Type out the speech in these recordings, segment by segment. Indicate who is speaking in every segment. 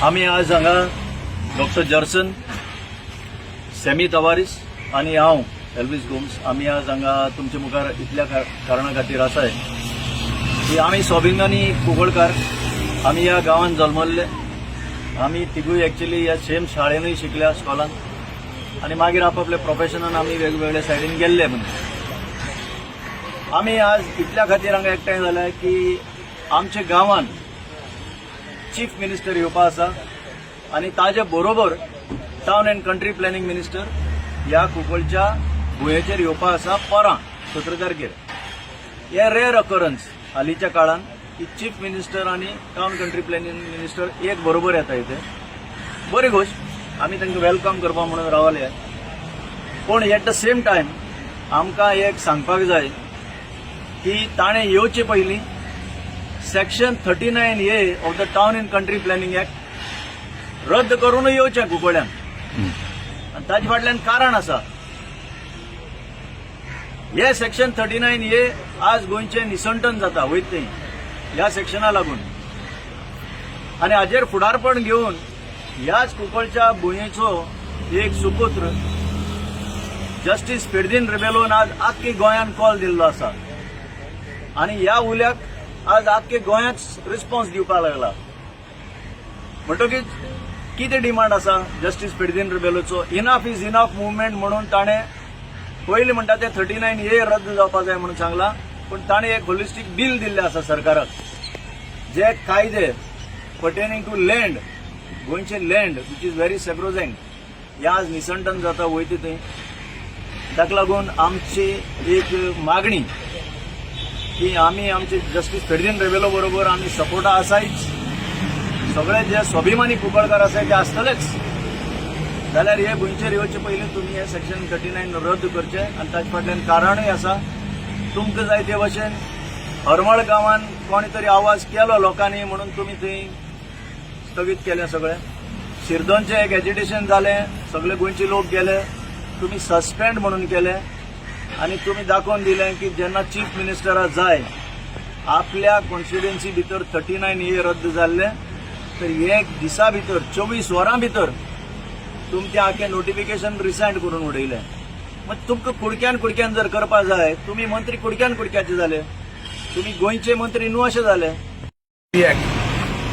Speaker 1: आम्ही आज हांगा डॉक्टर जर्सन सेमी तवारीस आणि हांव एल्विस गोम्स आम्ही आज हांगा तुमचे मुखार इतल्या कारणा खातीर आसाय की आम्ही सोबिंगानी कुंकळकार आम्ही ह्या गांवांत जल्मल्ले. आम्ही तिगूय एक्चुअली ह्या सेम शाळेनूय शिकल्या स्कॉलान आणि मागीर आपापल्या प्रोफेशनान आम्ही वेगवेगळ्या सायडीन गेल्ले. आम्ही आज इतल्या खातीर हांगा एकठांय जाल्या की आमच्या गांवांत चीफ मिनिस्टर येवपा आसा आणि ताजे बरोबर town and country planning minister ह्या कुंकळच्या भुंयेचेर येवपा आसा परां 17 तारखेर. हे रेअर अकरन्स हालींच्या काळान की चीफ मिनिस्टर आणि टावन कंट्री प्लॅनिंग मिनिस्टर एक बरोबर येता इथे. बरी गोष्ट, आम्ही तांकां वेलकम करपा म्हणून रावले. पण एट द सेम टायम आमकां एक सांगपाक जाय की ताणें येवचे पयलीं section 39A of the town and country planning act रद्द करूनय येवचें कुंकळ्यान. आनी ताजे फाटल्यान कारण आसा. हे सेक्शन 39A आज गोंयचें निसंटन जाता वयत थंय ह्या सेक्शना लागून. आनी हाजेर फुडारपण घेवन ह्याच कुंकळच्या भुंयेचो एक सुपुत्र जस्टीस फेर्दिन रेबेलोन आज आख्खे गोंयान कॉल दिल्लो आसा आनी ह्या उल्याक आज आख्खे गोंयाच रिस्पॉन्स दिवपाक लागला. म्हणटकीच कितें डिमांड आसा जस्टीस फेर्दिन रेबेलोचो? इनफ इज इनफ मुवमेंट म्हणून ताणें पयलीं म्हणटा ते 39A रद्द जावपा जाय म्हणून सांगला. पण ताणें एक होलिस्टीक बील दिल्लें आसा सरकाराक. जे कायदे पर्टेनिंग टू लँड, गोंयचे लँड विच इज व्हेरी सेक्रोझेंट, हे आज निसंटन जाता वयता थंय. ताका लागून आमची एक मागणी की आम्ही आमचे जस्टीस फेर्दिन रेबेलो बरोबर आम्ही सपोर्टा आसायच. सगळे जे स्वाभिमानी कुंकळकार आसाय ते आसतलेच. जाल्यार हे गोंयचेर येवचे पयलीं तुमी हे सेक्शन 39 रद्द करचे. आनी ताचे फाटल्यान कारणूय आसा. तुमकां जाय ते भशेन हरमळ गांवांत कोणी तरी आवाज केलो लोकांनी म्हणून तुमी थंय स्थगीत केलें सगळें. शिरदोनचें एक एजिटेशन जालें, सगळे गोंयचे लोक गेले, तुमी सस्पेंड म्हणून केलें. आणि तुम्ही दाखवून दिलें की जेन्ना चीफ मिनिस्टरा जाय आपल्या कॉन्स्टिट्युएन्सी भितर 39A रद्द जाल्ले तर एक दिसा भितर 24 वरां भितर तुमचें आख्खें नोटिफिकेशन रिसेंड करून उडयलें. मग तुमकां कुडक्यान जर करपा जाय तुम्ही मंत्री कुडक्याचे जाले, तुम्ही गोंयचे मंत्री न्हू अशें जाले.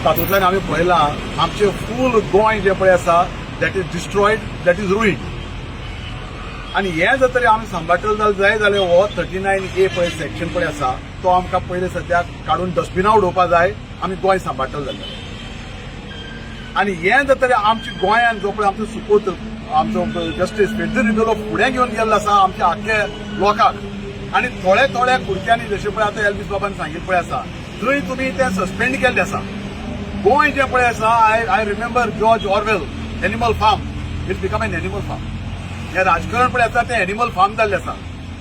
Speaker 2: तातूंतल्यान आमी पळयलां आमचें फूल गोंय जें पळय आसा that is destroyed, that is ruined. आणि हे जर तरी आमी सांबाळटलो जाय जाल्यार हो 39A पळय सेक्शन पळय आसा तो आमकां पयले सद्याक काडून डस्टबिना उडोवपा जाय. आमी गोंय सांबाळटलो जाल्यार. आणि हे जर तरी आमच्या गोंयान जो पळय आमचो सुपुत्र आमचो जस्टीस फेर्दिन रेबेलो फुडें घेवन गेल्लो आसा आमच्या आख्खे लोकांक. आणि थोड्या कुडक्यांनी जशें पळय आतां एल्विस बाबान सांगिल्लें पळय आसा थंय तुमी ते सस्पेंड केल्ले आसा. गोंय जें पळय आसा I remember George Orwell animal farm, it's become an animal farm. हे राजकारण पळय आसा ते एनिमल फार्म जाल्ले आसा.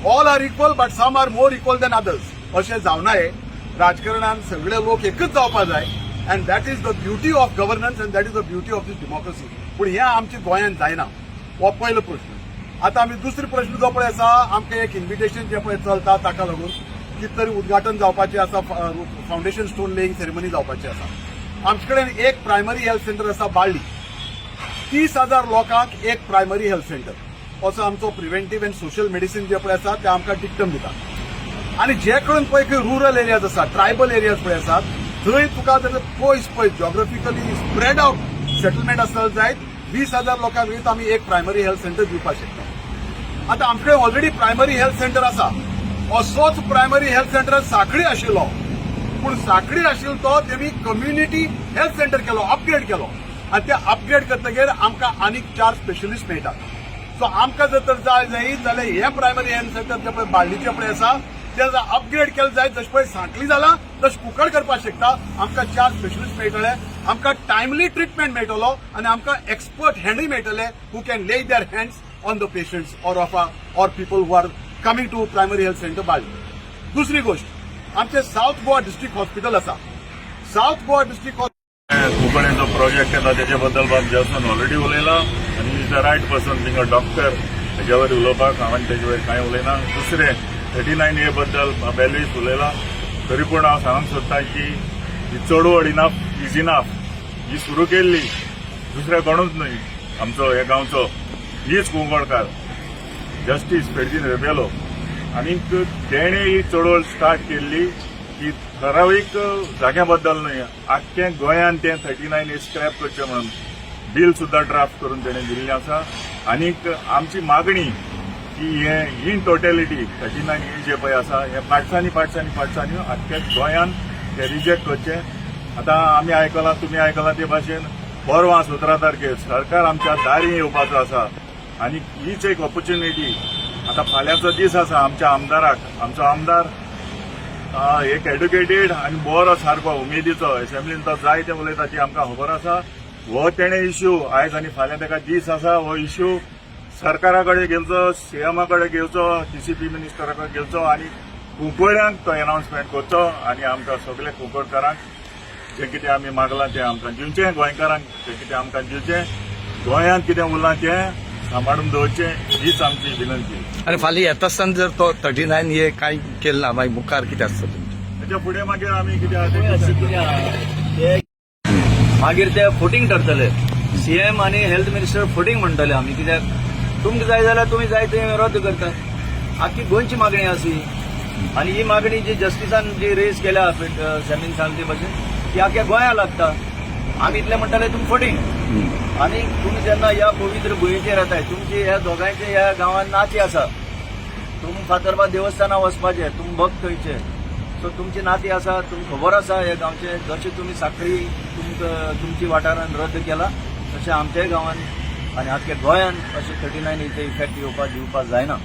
Speaker 2: All are equal but some are more equal than others अशें जावनाय. राजकारणान सगळे लोक एकच जावपा जाय and that is the beauty of governance and that is the beauty of this democracy. पूण हें आमच्या गोंयांत जायना. हो पयलो प्रश्न. आतां आमी दुसरो प्रश्न जो पळय आसा आमकां एक इन्व्हिटेशन जें पळय चलता ताका लागून कितें तरी उद्घाटन जावपाचें आसा, फावंडेशन स्टोन लेईंग सेरेमनी जावपाची आसा. आमचे कडेन एक प्रायमरी हेल्थ सेंटर आसा बाळ्ळी. 30,000 लोकांक एक प्रायमरी हेल्थ सेंटर असो आमचो प्रिव्हेंटिव्ह अँड सोशल मेडिसिन जे पळय आसा ते आमकां डिक्टम दिता. आनी जे कडेन पळय खंय रुरल एरियाज आसा, ट्रायबल एरियाज पळय आसात थंय तुका जर पयस जॉग्राफिकली स्प्रेड आउट सेटलमेंट आसतलो जायत 20,000 लोकांक विथ आमी एक प्रायमरी हेल्थ सेंटर दिवपाक शकता. आतां आमचे कडेन ऑलरेडी प्रायमरी हेल्थ सेंटर आसा. असोच प्रायमरी हेल्थ सेंटर सांखळी आशिल्लो पूण सांखळी आशिल्लो तो तेमी कम्युनिटी हेल्थ सेंटर केलो, अपग्रेड केलो. आनी ते अपग्रेड करतकीर आमकां आनीक 4 स्पेशलिस्ट मेळटात. सो आमकां जर तर जाय जायत जाल्यार हे प्रायमरी हेल्थ सेंटर जे पळय बाळ्ळीचे पळय आसा ते जर अपग्रेड केलें जायत जशें पळय सांखळी जाला तशें कुंकळ करपाक शकता. आमकां 4 स्पेशलिस्ट मेळटले, आमकां टायमली ट्रिटमेंट मेळटलो आनी आमकां एक्सपर्ट हँडूय मेळटले who can lay their hands on the patients or people who are coming to primary health centre बाळ्ळी. दुसरी गोष्ट आमचे साऊथ गोवा डिस्ट्रिक्ट हॉस्पिटल आसा. साऊथ गोवा डिस्ट्रिक्ट
Speaker 3: कुंकळेन जो प्रोजेक्ट येता तेजे बद्दल बाब जर्सन ऑलरेडी उलयला आनी इज द रायट पर्सन थिंगा डॉक्टर तेजे वयर उलोवपाक. हांवें तेजे वयर कांय उलयना. दुसरें 39A बद्दल बाब एल्वीस उलयला. तरी पूण हांव सांगूंक सोदतां की चड व्हड इनफ इज इनफ. ही सुरू केल्ली दुसऱ्या कोणूच न्हय, आमचो हे गांवचो हीच कुंकळकार जस्टीस फेर्जीन रेबेलो. आनी तेणे ही चळवळ स्टार्ट केल्ली की ठरावीक जाग्या बद्दल न्हय, आख्ख्या गोंयान तें 39A स्क्रॅप करचें म्हणून बिल सुद्दां ड्राफ्ट करून तेणें दिल्लें आसा. आनीक आमची मागणी की हे इन टोटॅलिटी 39A जे पळय आसा हे पार्टसांनी आख्ख्या गोंयान ते रिजेक्ट करचें. आतां आमी आयकलां, तुमी आयकलां ते भाशेन परवां 17 तारखेर सरकार आमच्या दारी येवपाचो आसा. आनी हीच एक ऑपॉर्च्युनिटी. आतां फाल्यांचो दीस आसा आमच्या आमदाराक. आमचो आमदार एक एड्युकेटेड आनी बरो सारको उमेदीचो, एसेंब्लीन तो जायते उलयता ती आमकां खबर आसा. हो तेणे इश्यू आयज आनी फाल्यां ताका दीस आसा, हो इश्यू सरकारा कडेन घेवचो, सीएमा कडेन घेवचो, टीसीपी मिनिस्टरा कडेन घेवचो आनी कुंकळ्यांक तो अनाउन्समेंट करचो आनी आमकां सगळे कुंकळकारांक जें कितें आमी मागलां तें आमकां दिवचें, गोंयकारांक जें कितें आमकां दिवचें, गोंयांत कितें उरलां तें सांबाळून दवरचें हीच आमची विनंती.
Speaker 4: आणि फाल्यां येता आसतना जर तो 39A कांय केलें ना मागीर मुखार कितें आसता तुमचें?
Speaker 3: तेच्या फुडें मागीर आमी कितें
Speaker 1: अशें कितें आहा, ते मागीर ते फुटींग ठरतले. सीएम आनी हेल्थ मिनिस्टर फुटींग म्हणटले. आमी कित्याक तुमकां जाय जाल्यार तुमी जाय ते रद्द करतात. आख्खी गोंयची मागणी आसी आनी ही मागणी जी जस्टिसान जी रेज केल्या सेमीन सांगले भाशेन ती आख्ख्या गोंया लागता. आमी इतलें म्हणटाले तुमी फुटींग. आनी तुमी जेन्ना ह्या पवित्र भुंयेचेर येताय, तुमची ह्या दोगांयचे ह्या गांवांत नाती आसा. तुमी फातर्बा देवस्थानां वचपाचे, तुमी भक्त थंयचे, सो तुमची नाती आसा, तुमकां खबर आसा हे गांवचे. जशें तुमी साखळी तुमची वाठारांत रद्द केला तशें आमच्याय गांवांत आनी आख्ख्या गोंयांत अशें 39A इफेक्ट दिवपाक जायना.